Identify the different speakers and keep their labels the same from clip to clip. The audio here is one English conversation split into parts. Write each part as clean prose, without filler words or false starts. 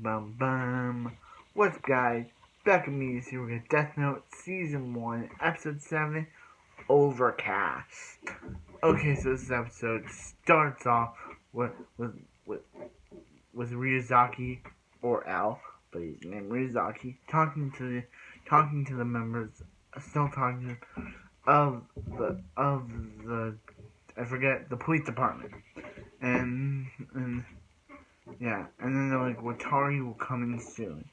Speaker 1: bum bum bum. What's up, guys? Back at me here with Death Note Season 1, Episode 7, Overcast. Okay, so this episode starts off with Ryuzaki, or L, but he's named Ryuzaki, talking to the members, still talking of the I forget, the police department. And yeah, and then they're like, Watari will come in soon.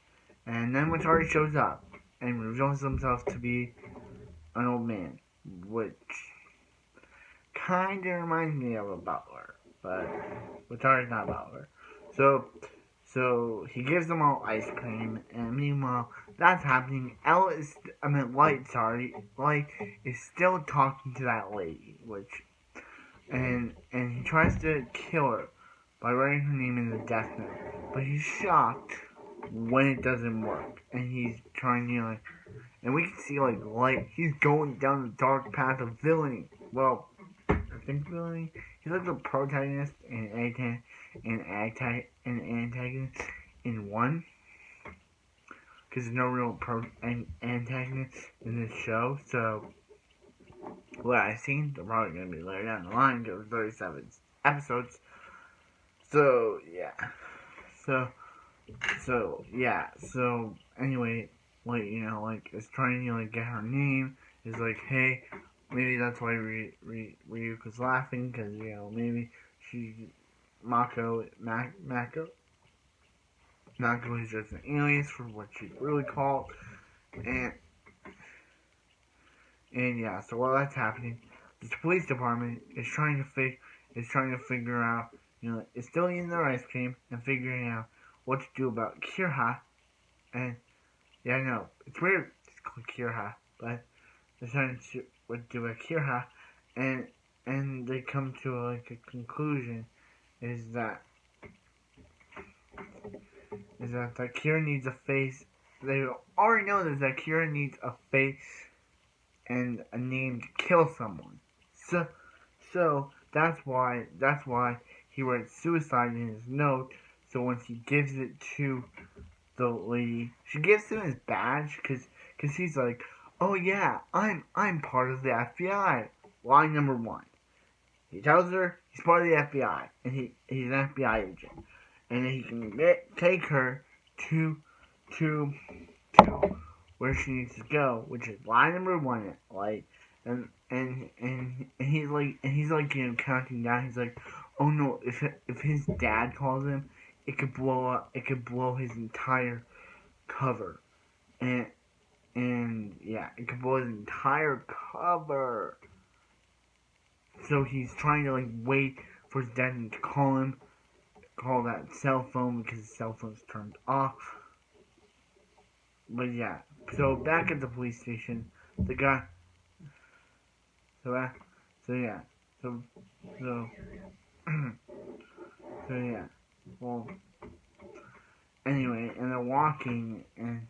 Speaker 1: And then Watari shows up and reveals himself to be an old man, which kind of reminds me of a butler, but Watari's not a butler. So he gives them all ice cream, and meanwhile, that's happening. Light is still talking to that lady, and he tries to kill her by writing her name in the death note, but he's shocked when it doesn't work, and he's trying to and we can see light. He's going down the dark path of villainy. Well, I think villainy. He's like the protagonist and antagonist in one, because there's no real antagonist in this show. So what I've seen, they're probably gonna be later down the line. There were 37 episodes. So yeah. So anyway, it's trying to get her name. Is like, hey, maybe that's why Ryuko's laughing, because maybe Mako is just an alias for what she's really called, and yeah. So while that's happening, the police department is trying to figure out. It's still eating their ice cream and figuring out what to do about Kirha. And yeah, I know it's weird. It's called Kirha, but they're trying to what to do about Kirha, and they come to a conclusion is that Kira needs a face. They already know that Kira needs a face and a name to kill someone. So that's why he writes suicide in his note. So once he gives it to the lady, she gives him his badge, because he's like, oh yeah, I'm part of the FBI. Line number 1. He tells her he's part of the FBI, and he's an FBI agent, and he can take her to where she needs to go, which is line number 1. And he's counting down. He's like, oh no, if his dad calls him, it could blow up. It could blow his entire cover, and yeah, it could blow his entire cover. So he's trying to wait for his dad to call that cell phone, because his cell phone's turned off. But yeah, so back at the police station, the guy. So yeah. Well, anyway, and they're walking, and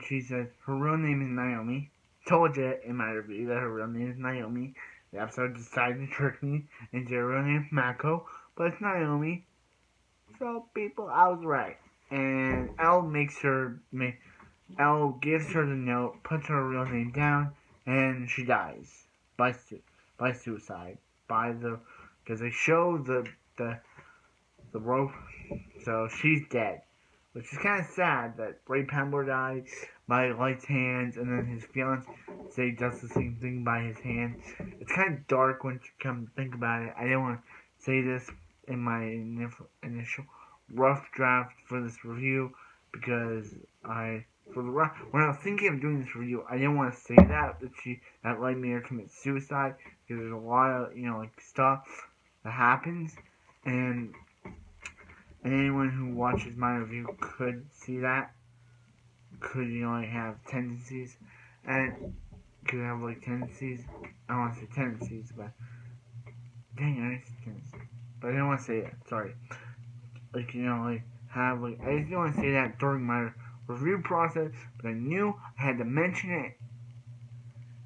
Speaker 1: she says her real name is Naomi. Told you in my review that her real name is Naomi. The episode decided to trick me and say her real name is Mako, but it's Naomi. So people, I was right. And Elle gives her the note, puts her real name down, and she dies by suicide, because they show the rope, so she's dead, which is kind of sad that Ray Pember died by Light's hands, and then his fiancé does the same thing by his hand. It's kind of dark when you come to think about it. I didn't want to say this in my initial rough draft for this review, because when I was thinking of doing this review, I didn't want to say that Light Mirror commits suicide, because there's a lot of stuff that happens, and anyone who watches my review could see that, could have tendencies, and could have tendencies. I don't want to say tendencies, but dang, I said tendencies, but I didn't want to say that. Sorry. I just didn't want to say that during my review process, but I knew I had to mention it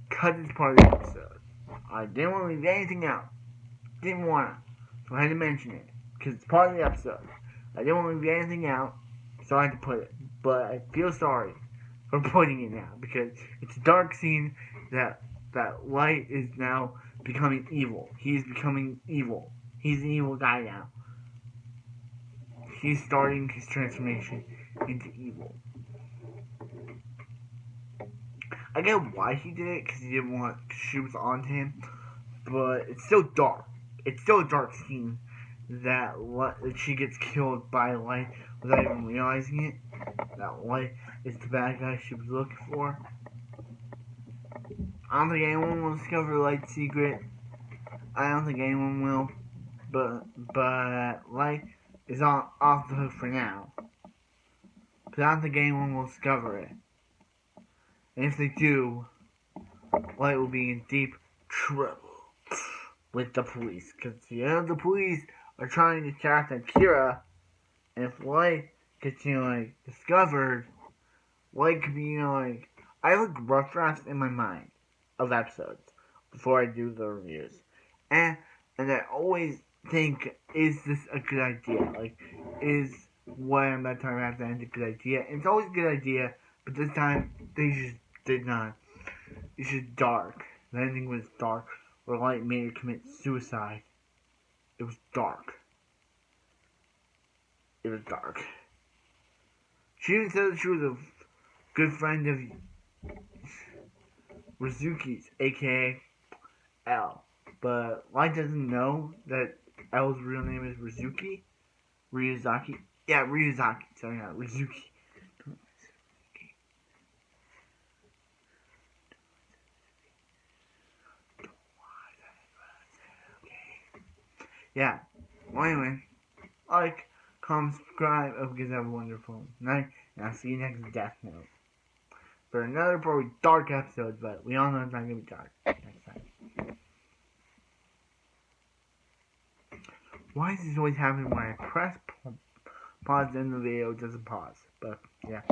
Speaker 1: because it's part of the episode. I didn't want to leave anything out. Didn't want to. So I had to mention it because it's part of the episode. I didn't want to leave anything out, so I had to put it. But I feel sorry for putting it now because it's a dark scene that Light is now becoming evil. He's becoming evil. He's an evil guy now. He's starting his transformation into evil. I get why he did it because he didn't want shoes onto him, but it's still dark. It's still a dark scene that she gets killed by Light without even realizing it. That Light is the bad guy she was looking for. I don't think anyone will discover Light's secret. I don't think anyone will, but Light is off the hook for now. Because I don't think anyone will discover it. And if they do, Light will be in deep trouble with the police. Because the police are trying to track Akira. And if Light gets, discovered, Light could be, I look rough drafts in my mind of episodes before I do the reviews. And I always think, is this a good idea? Is what I'm about to talk about at the end a good idea? And it's always a good idea, but this time they just did not. It's just dark. The ending was dark, where Light made her commit suicide. It was dark. It was dark. She even said that she was a good friend of Rizuki's, aka L. But Light doesn't know that L's real name is Rizuki. Ryuzaki. Yeah, Ryuzaki. Sorry, not Rizuki. Yeah. Well, anyway, comment, subscribe. I hope you guys have a wonderful night, and I'll see you next Death Note for another probably dark episode. But we all know it's not gonna be dark next time. Why does this always happen when I press pause in the video? It doesn't pause. But yeah.